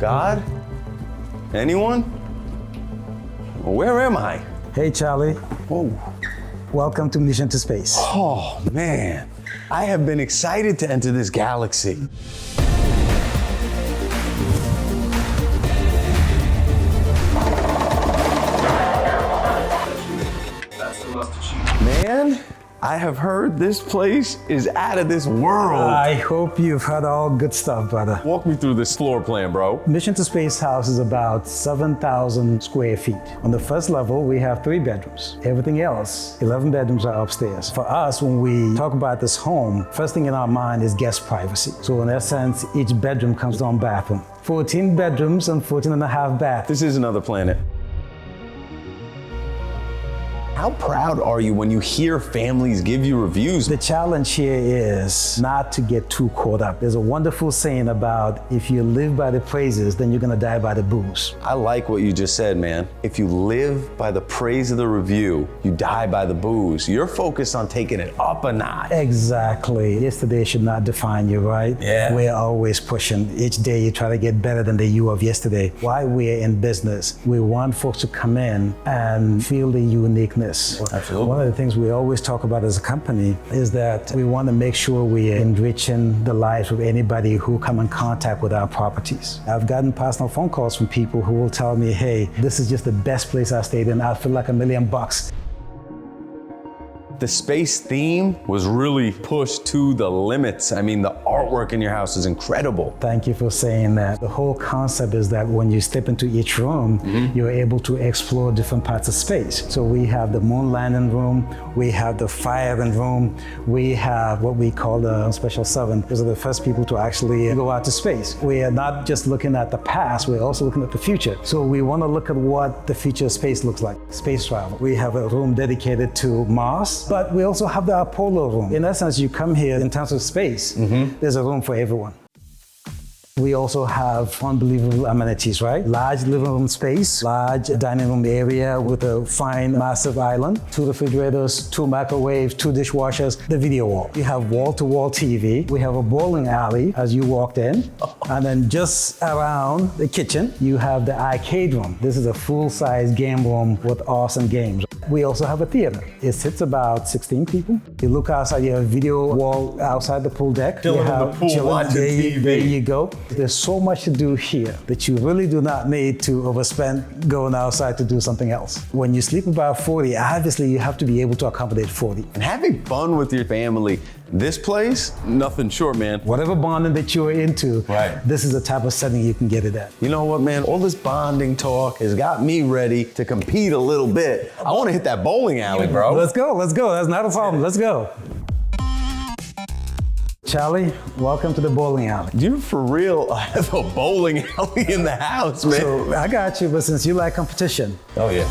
God? Anyone? Where am I? Hey, Charlie. Whoa. Welcome to Mission to Space. Oh, man. I have been excited to enter this galaxy. Man, I have heard this place is out of this world. I hope you've heard all good stuff, brother. Walk me through this floor plan, bro. Mission to Space house is about 7,000 square feet. On the first level, we have 3 bedrooms. Everything else, 11 bedrooms are upstairs. For us, when we talk about this home, first thing in our mind is guest privacy. So in essence, each bedroom comes with its own bathroom. 14 bedrooms and 14 and a half baths. This is another planet. How proud are you when you hear families give you reviews? The challenge here is not to get too caught up. There's a wonderful saying about if you live by the praises, then you're gonna die by the booze. I like what you just said, man. If you live by the praise of the review, you die by the booze. You're focused on taking it up a notch. Exactly. Yesterday should not define you, right? Yeah. We're always pushing. Each day you try to get better than the you of yesterday. Why we're in business, we want folks to come in and feel the uniqueness. Absolutely. One of the things we always talk about as a company is that we want to make sure we're enriching the lives of anybody who come in contact with our properties. I've gotten personal phone calls from people who will tell me, hey, this is just the best place I stayed in. I feel like $1 million. The space theme was really pushed to the limits. I mean, the artwork in your house is incredible. Thank you for saying that. The whole concept is that when you step into each room, you're able to explore different parts of space. So we have the moon landing room, we have the firing room, we have what we call the Special 7. Those are the first people to actually go out to space. We are not just looking at the past, we're also looking at the future. So we want to look at what the future of space looks like, space travel. We have a room dedicated to Mars, but we also have the Apollo room. In essence, you come here in terms of space, there's a room for everyone. We also have unbelievable amenities, right? Large living room space, large dining room area with a fine, massive island, 2 refrigerators, 2 microwaves, 2 dishwashers, the video wall. We have wall-to-wall TV. We have a bowling alley as you walked in. And then just around the kitchen, you have the arcade room. This is a full-size game room with awesome games. We also have a theater. It sits about 16 people. You look outside, you have a video wall outside the pool deck. Chilling in the pool, watching TV. There you go. There's so much to do here that you really do not need to overspend going outside to do something else. When you sleep about 40, obviously you have to be able to accommodate 40. And having fun with your family. This place, nothing short, man. Whatever bonding that you're into, right. This is the type of setting you can get it at. You know what, man? All this bonding talk has got me ready to compete a little bit. I want to hit that bowling alley, bro. Let's go. That's not a problem. Let's go. Charlie, welcome to the bowling alley. You for real? I have a bowling alley in the house, man. So I got you, but since you like competition. Oh, yeah.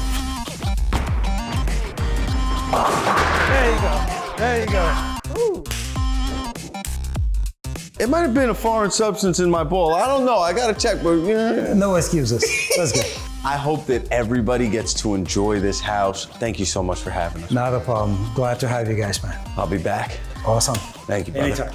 There you go. There you go. Ooh. It might have been a foreign substance in my bowl. I don't know. I gotta check, but yeah. No excuses. Let's go. I hope that everybody gets to enjoy this house. Thank you so much for having us. Not a problem. Glad to have you guys, man. I'll be back. Awesome. Thank you, brother. Anytime.